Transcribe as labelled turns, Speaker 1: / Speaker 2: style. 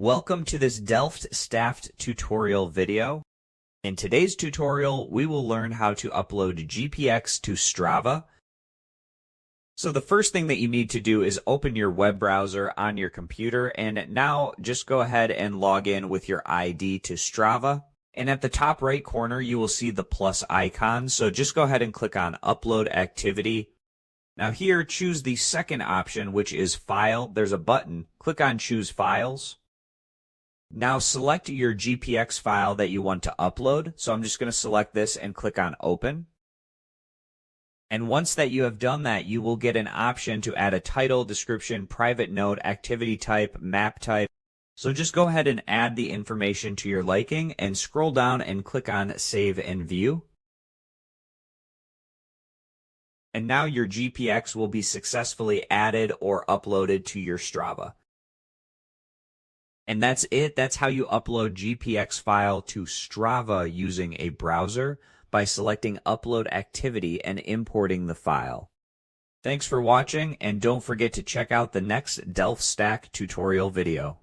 Speaker 1: Welcome to this DelftStack tutorial video. In today's tutorial, we will learn how to upload GPX to Strava. So the first thing that you need to do is open your web browser on your computer, and now just go ahead and log in with your ID to Strava. And at the top right corner, you will see the plus icon. So just go ahead and click on Upload Activity. Now here, choose the second option, which is File. There's a button. Click on Choose Files. Now select your GPX file that you want to upload. So I'm just going to select this and click on Open. And once that you have done that, you will get an option to add a title, description, private note, activity type, map type. So just go ahead and add the information to your liking and scroll down and click on Save and View. And now your GPX will be successfully added or uploaded to your Strava. And that's it. That's how you upload GPX file to Strava using a browser by selecting Upload Activity and importing the file. Thanks for watching, and don't forget to check out the next DelftStack tutorial video.